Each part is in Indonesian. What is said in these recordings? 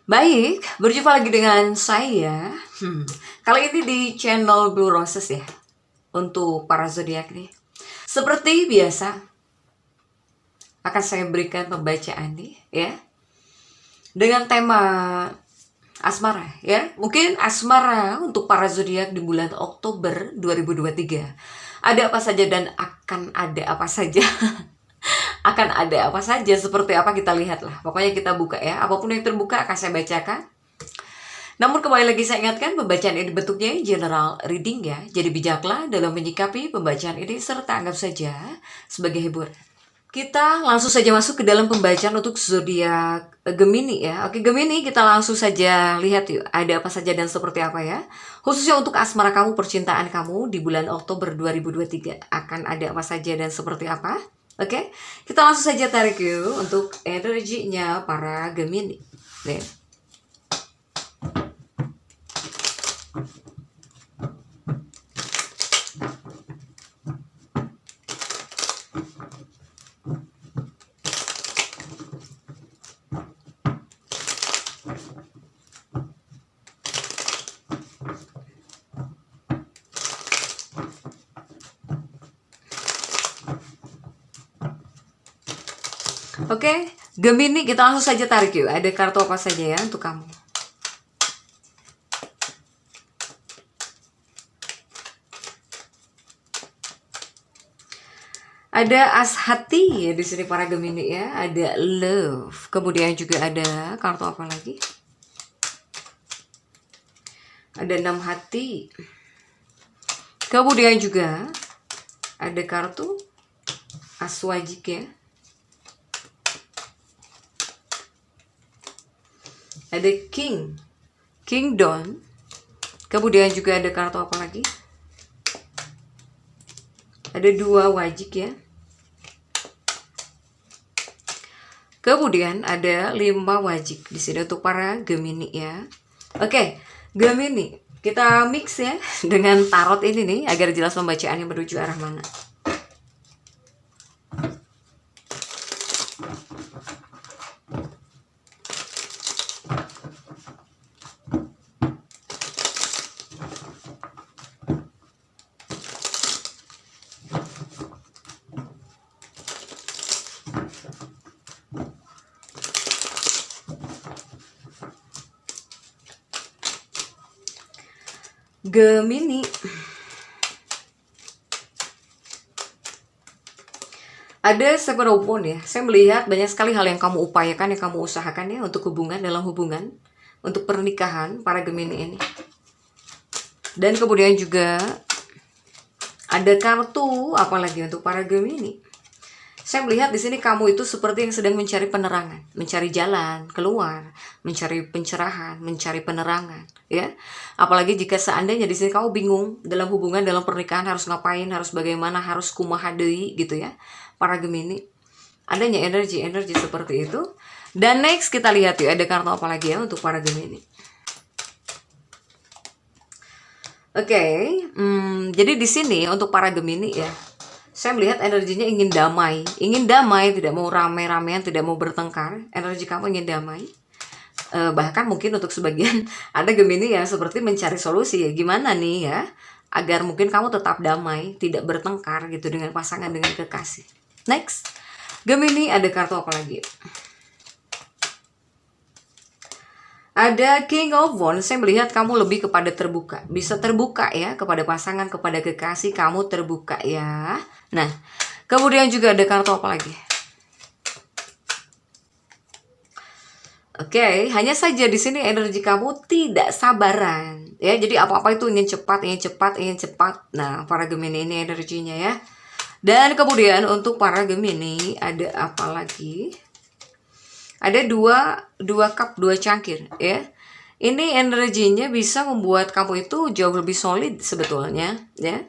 Baik, berjumpa lagi dengan saya. Kali ini di channel Blue Roses ya. Untuk para zodiak nih. Seperti biasa, akan saya berikan pembacaan nih ya. Dengan tema asmara ya. Mungkin asmara untuk para zodiak di bulan Oktober 2023. Ada apa saja dan akan ada apa saja. Akan ada apa saja, seperti apa kita lihatlah. Pokoknya kita buka ya. Apapun yang terbuka akan saya bacakan. Namun kembali lagi saya ingatkan, pembacaan ini bentuknya general reading ya. Jadi bijaklah dalam menyikapi pembacaan ini serta anggap saja sebagai hiburan. Kita langsung saja masuk ke dalam pembacaan untuk zodiak Gemini ya. Oke, Gemini, kita langsung saja lihat yuk ada apa saja dan seperti apa ya. Khususnya untuk asmara kamu, percintaan kamu di bulan Oktober 2023 akan ada apa saja dan seperti apa. Oke, kita langsung saja tarik yuk untuk energinya para Gemini. Nih. Oke, Gemini, kita langsung saja tarik yuk. Ada kartu apa saja ya untuk kamu? Ada as hati ya di sini para Gemini ya. Ada love. Kemudian juga ada kartu apa lagi? Ada 6 hati. Kemudian juga ada kartu as wajik ya. Ada king. King Don. Kemudian juga ada kartu apa lagi? Ada 2 wajik ya. Kemudian ada 5 wajik di sini untuk para Gemini ya. Oke, Gemini, kita mix ya dengan tarot ini nih agar jelas pembacaannya menuju arah mana. Gemini, ada seven of wands ya. Saya melihat banyak sekali hal yang kamu upayakan, yang kamu usahakan ya untuk hubungan, dalam hubungan, untuk pernikahan para Gemini ini. Dan kemudian juga ada kartu apalagi untuk para Gemini. Saya melihat di sini kamu itu seperti yang sedang mencari penerangan, mencari jalan keluar, mencari pencerahan, mencari penerangan, ya. Apalagi jika seandainya di sini kamu bingung dalam hubungan, dalam pernikahan harus ngapain, harus bagaimana, harus kumaha deui gitu ya. Para Gemini, adanya energi-energi seperti itu. Dan next kita lihat ya ada kartu apa lagi ya untuk para Gemini. Oke, jadi di sini untuk para Gemini ya. Saya melihat energinya ingin damai, tidak mau rame-ramean, tidak mau bertengkar. Energi kamu ingin damai. Bahkan mungkin untuk sebagian ada Gemini yang seperti mencari solusi ya, gimana nih ya, agar mungkin kamu tetap damai, tidak bertengkar gitu dengan pasangan, dengan kekasih. Next, Gemini, ada kartu apa lagi? Ada King of Wands. Saya melihat kamu lebih kepada terbuka. Bisa terbuka ya kepada pasangan, kepada kekasih. Kamu terbuka ya. Nah, kemudian juga ada kartu apa lagi? Oke, hanya saja di sini energi kamu tidak sabaran ya. Jadi apa-apa itu ingin cepat, ingin cepat, ingin cepat. Nah, para Gemini ini energinya ya. Dan kemudian untuk para Gemini ada apa lagi? Ada dua cup, 2 cangkir ya. Ini energinya bisa membuat kamu itu jauh lebih solid sebetulnya ya.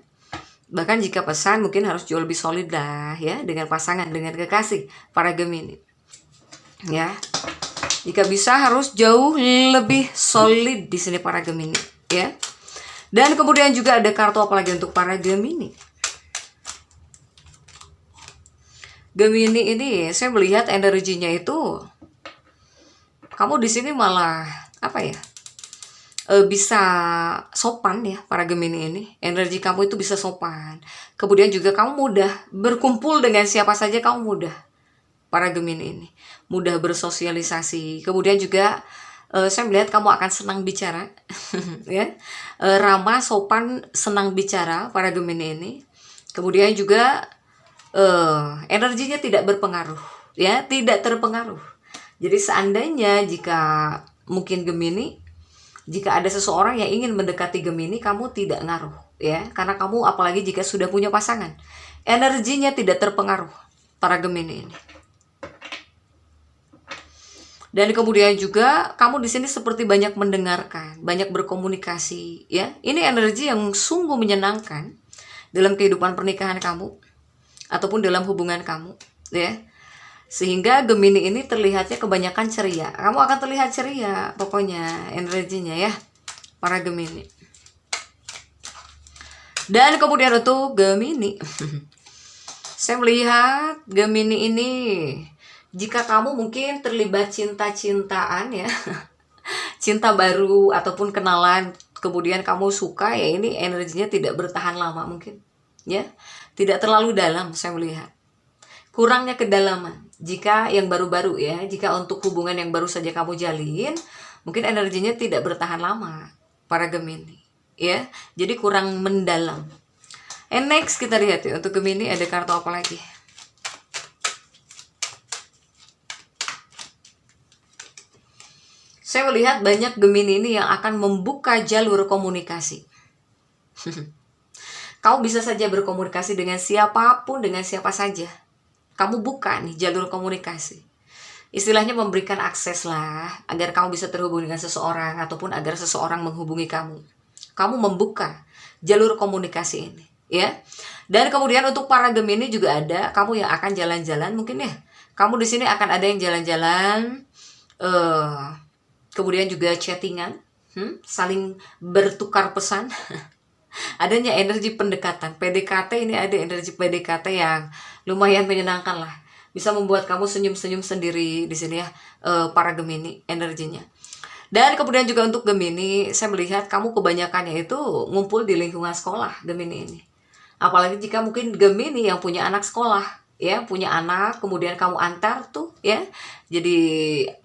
Bahkan jika pesan mungkin harus jauh lebih solid lah ya, dengan pasangan, dengan kekasih para Gemini. Ya. Jika bisa harus jauh lebih solid di sini para Gemini ya. Dan kemudian juga ada kartu apa lagi untuk para Gemini? Gemini ini saya melihat energinya itu kamu di sini malah apa ya? Bisa sopan ya para Gemini ini. Energi kamu itu bisa sopan. Kemudian juga kamu mudah berkumpul dengan siapa saja, kamu mudah. Para Gemini ini mudah bersosialisasi. Kemudian juga saya melihat kamu akan senang bicara ya. Ramah, sopan, senang bicara para Gemini ini. Kemudian juga energinya tidak berpengaruh ya, tidak terpengaruh. Jadi seandainya jika mungkin Gemini, jika ada seseorang yang ingin mendekati Gemini, kamu tidak ngaruh ya, karena kamu apalagi jika sudah punya pasangan, energinya tidak terpengaruh para Gemini ini. Dan kemudian juga kamu di sini seperti banyak mendengarkan, banyak berkomunikasi ya. Ini energi yang sungguh menyenangkan dalam kehidupan pernikahan kamu ataupun dalam hubungan kamu ya. Sehingga Gemini ini terlihatnya kebanyakan ceria. Kamu akan terlihat ceria pokoknya energinya ya para Gemini. Dan kemudian untuk Gemini saya melihat Gemini ini, jika kamu mungkin terlibat cinta-cintaan ya, cinta baru ataupun kenalan, kemudian kamu suka ya, ini energinya tidak bertahan lama mungkin ya. Tidak terlalu dalam saya melihat. Kurangnya kedalaman. Jika yang baru-baru ya, jika untuk hubungan yang baru saja kamu jalin, mungkin energinya tidak bertahan lama para Gemini ya. Jadi kurang mendalam. And next kita lihat ya, untuk Gemini ada kartu apa lagi? Saya melihat banyak Gemini ini yang akan membuka jalur komunikasi. Kau bisa saja berkomunikasi dengan siapapun, dengan siapa saja. Kamu buka nih jalur komunikasi. Istilahnya memberikan akses lah, agar kamu bisa terhubung dengan seseorang, ataupun agar seseorang menghubungi kamu. Kamu membuka jalur komunikasi ini ya. Dan kemudian untuk para Gemini juga ada, kamu yang akan jalan-jalan mungkin ya. Kamu di sini akan ada yang jalan-jalan, kemudian juga chattingan, saling bertukar pesan. Adanya energi pendekatan, PDKT ini, ada energi PDKT yang lumayan menyenangkan lah. Bisa membuat kamu senyum-senyum sendiri di sini ya, para Gemini energinya. Dan kemudian juga untuk Gemini, saya melihat kamu kebanyakannya itu ngumpul di lingkungan sekolah Gemini ini. Apalagi jika mungkin Gemini yang punya anak sekolah ya, punya anak, kemudian kamu antar tuh ya, jadi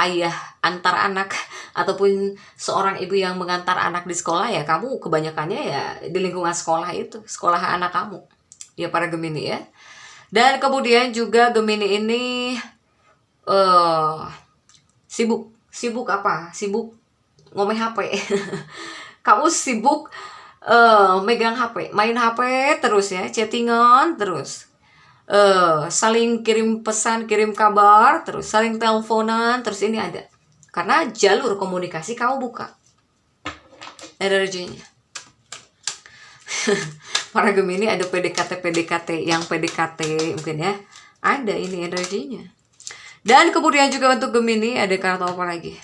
ayah antar anak ataupun seorang ibu yang mengantar anak di sekolah ya, kamu kebanyakannya ya di lingkungan sekolah itu, sekolah anak kamu ya para Gemini ya. Dan kemudian juga Gemini ini sibuk apa? Sibuk ngomong HP. Kamu sibuk megang HP, main HP terus ya, chattingan terus. Saling kirim pesan, kirim kabar, terus saling teleponan, terus ini ada. Karena jalur komunikasi kamu buka energinya. Para Gemini ada PDKT yang PDKT mungkin ya. Ada ini energinya. Dan kemudian juga untuk Gemini ada kartu apa lagi?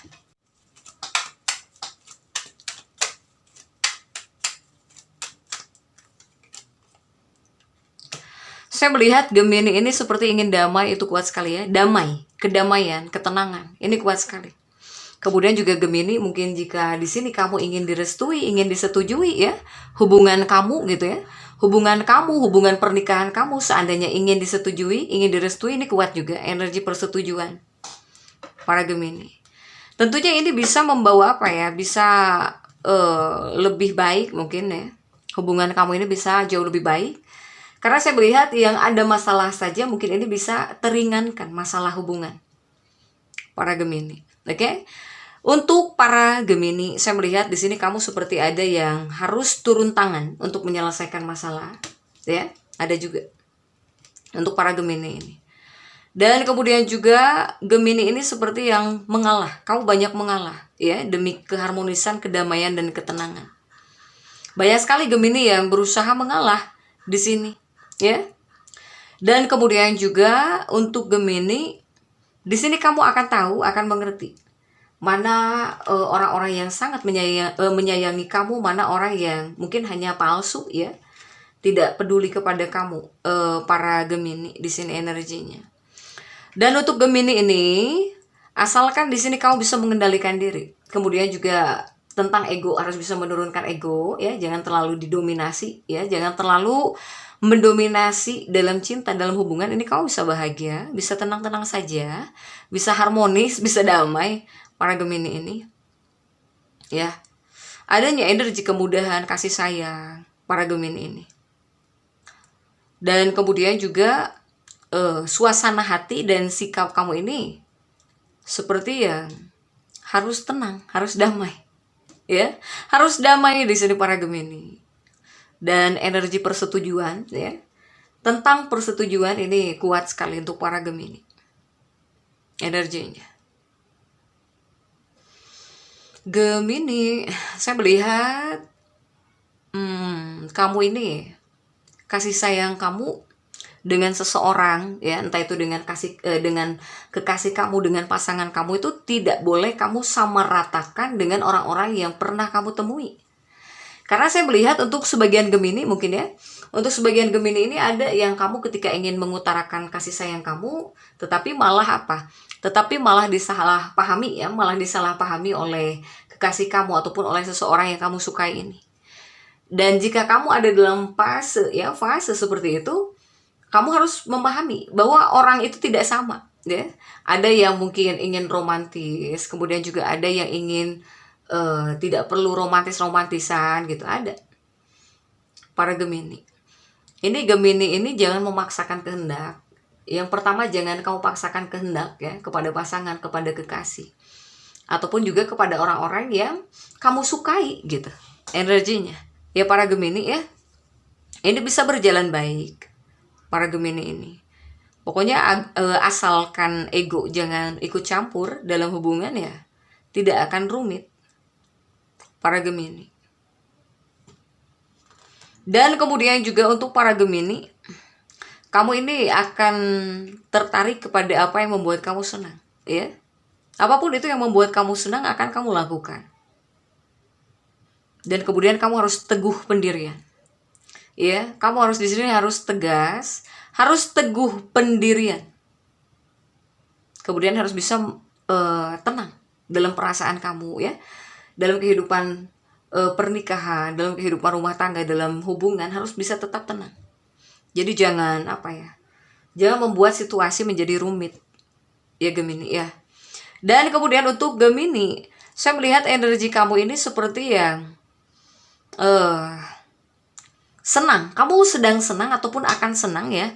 Saya melihat Gemini ini seperti ingin damai, itu kuat sekali ya. Damai, kedamaian, ketenangan. Ini kuat sekali. Kemudian juga Gemini, mungkin jika di sini kamu ingin direstui, ingin disetujui ya, hubungan kamu gitu ya. Hubungan kamu, hubungan pernikahan kamu seandainya ingin disetujui, ingin direstui, ini kuat juga energi persetujuan. Para Gemini. Tentunya ini bisa membawa apa ya? Bisa lebih baik mungkin ya. Hubungan kamu ini bisa jauh lebih baik. Karena saya melihat yang ada masalah saja mungkin ini bisa teringankan masalah hubungan para Gemini. Oke? Untuk para Gemini, saya melihat di sini kamu seperti ada yang harus turun tangan untuk menyelesaikan masalah, ya. Ada juga untuk para Gemini ini. Dan kemudian juga Gemini ini seperti yang mengalah. Kamu banyak mengalah, ya, demi keharmonisan, kedamaian dan ketenangan. Banyak sekali Gemini yang berusaha mengalah di sini. Ya, dan kemudian juga untuk Gemini, di sini kamu akan tahu, akan mengerti mana orang-orang yang sangat menyayangi kamu, mana orang yang mungkin hanya palsu ya, tidak peduli kepada kamu, para Gemini di sini energinya. Dan untuk Gemini ini Asalkan di sini kamu bisa mengendalikan diri. Kemudian juga tentang ego, harus bisa menurunkan ego ya, jangan terlalu didominasi ya, jangan terlalu mendominasi dalam cinta, dalam hubungan ini kamu bisa bahagia, bisa tenang-tenang saja, bisa harmonis, bisa damai para Gemini ini. Ya. Adanya energi kemudahan, kasih sayang para Gemini ini. Dan kemudian juga suasana hati dan sikap kamu ini seperti yang harus tenang, harus damai. Ya, harus damai di sini para Gemini. Dan energi persetujuan ya. Tentang persetujuan ini kuat sekali untuk para Gemini. Energinya. Gemini, saya melihat kamu ini kasih sayang kamu dengan seseorang ya, entah itu dengan dengan kekasih kamu, dengan pasangan kamu, itu tidak boleh kamu samaratakan dengan orang-orang yang pernah kamu temui. Karena saya melihat untuk sebagian Gemini mungkin ya, untuk sebagian Gemini ini ada yang kamu ketika ingin mengutarakan kasih sayang kamu, tetapi malah apa? Tetapi malah disalahpahami ya, malah disalahpahami oleh kekasih kamu ataupun oleh seseorang yang kamu sukai ini. Dan jika kamu ada dalam fase seperti itu, kamu harus memahami bahwa orang itu tidak sama ya. Ada yang mungkin ingin romantis, kemudian juga ada yang ingin tidak perlu romantisan gitu, ada para Gemini. Ini Gemini ini jangan memaksakan kehendak. Yang pertama, jangan kamu paksakan kehendak ya kepada pasangan, kepada kekasih, ataupun juga kepada orang-orang yang kamu sukai gitu. Energinya ya para Gemini ya, ini bisa berjalan baik para Gemini ini. Pokoknya asalkan ego jangan ikut campur dalam hubungan ya, tidak akan rumit para Gemini. Dan kemudian juga untuk para Gemini, kamu ini akan tertarik kepada apa yang membuat kamu senang ya. Apapun itu yang membuat kamu senang akan kamu lakukan. Dan kemudian kamu harus teguh pendirian. Ya, kamu harus di sini harus tegas, harus teguh pendirian. Kemudian harus bisa tenang dalam perasaan kamu ya. Dalam kehidupan pernikahan, dalam kehidupan rumah tangga, dalam hubungan harus bisa tetap tenang. Jadi jangan jangan membuat situasi menjadi rumit ya Gemini ya. Dan kemudian untuk Gemini, saya melihat energi kamu ini seperti yang senang. Kamu sedang senang ataupun akan senang ya,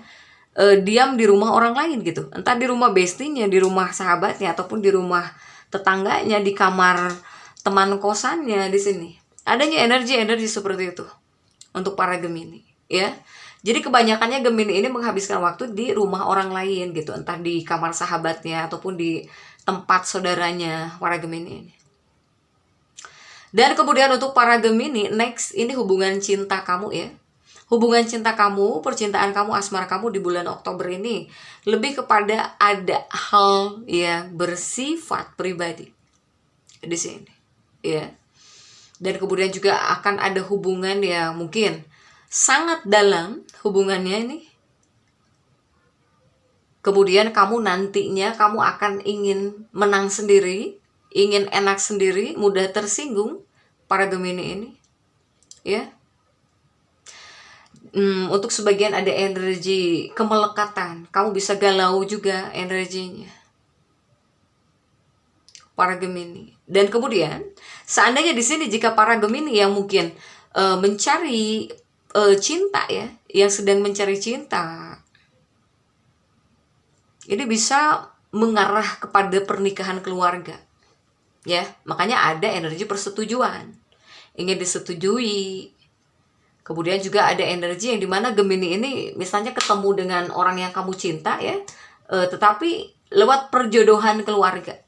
diam di rumah orang lain gitu. Entah di rumah bestinya, di rumah sahabatnya, ataupun di rumah tetangganya, di kamar teman kosannya di sini. Adanya energi-energi seperti itu untuk para Gemini ya. Jadi kebanyakannya Gemini ini menghabiskan waktu di rumah orang lain gitu, entah di kamar sahabatnya ataupun di tempat saudaranya para Gemini ini. Dan kemudian untuk para Gemini, next ini hubungan cinta kamu ya. Hubungan cinta kamu, percintaan kamu, asmara kamu di bulan Oktober ini lebih kepada ada hal yang bersifat pribadi di sini ya. Dan kemudian juga akan ada hubungan yang mungkin sangat dalam hubungannya ini. Kemudian kamu nantinya kamu akan ingin menang sendiri, ingin enak sendiri, mudah tersinggung para Gemini ini ya. Untuk sebagian ada energi kemelekatan, kamu bisa galau juga energinya para Gemini. Dan kemudian seandainya di sini jika para Gemini yang mungkin mencari cinta ya, yang sedang mencari cinta, ini bisa mengarah kepada pernikahan keluarga ya. Makanya ada energi persetujuan, ingin disetujui. Kemudian juga ada energi yang dimana Gemini ini misalnya ketemu dengan orang yang kamu cinta ya, tetapi lewat perjodohan keluarga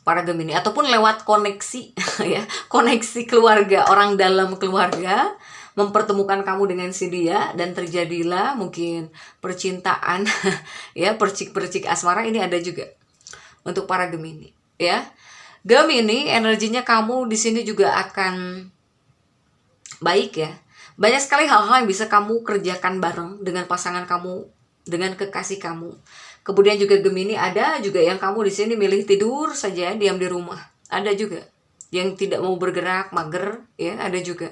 para Gemini, ataupun lewat koneksi ya, koneksi keluarga, orang dalam keluarga mempertemukan kamu dengan si dia dan terjadilah mungkin percintaan ya, percik-percik asmara. Ini ada juga untuk para Gemini ya. Gemini energinya kamu di sini juga akan baik ya. Banyak sekali hal-hal yang bisa kamu kerjakan bareng dengan pasangan kamu, dengan kekasih kamu. Kemudian juga Gemini, ada juga yang kamu di sini milih tidur saja, diam di rumah. Ada juga yang tidak mau bergerak, mager, ya, ada juga.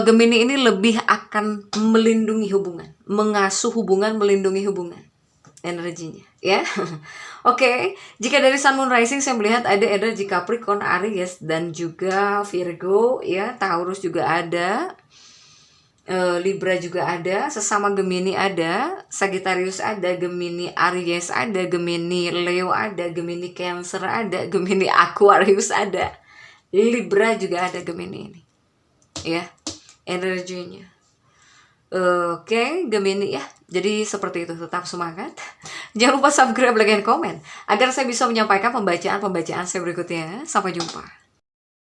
Gemini ini lebih akan melindungi hubungan, mengasuh hubungan, melindungi hubungan energinya, ya. Oke, jika dari Sun Moon Rising saya melihat ada energi Capricorn, Aries, dan juga Virgo, ya. Taurus juga ada, Libra juga ada, sesama Gemini ada, Sagittarius ada, Gemini Aries ada, Gemini Leo ada, Gemini Cancer ada, Gemini Aquarius ada, Libra juga ada Gemini ini, ya, energinya. Oke, Gemini ya. Jadi seperti itu, tetap semangat. Jangan lupa subscribe, like, dan komen agar saya bisa menyampaikan pembacaan-pembacaan saya berikutnya. Sampai jumpa.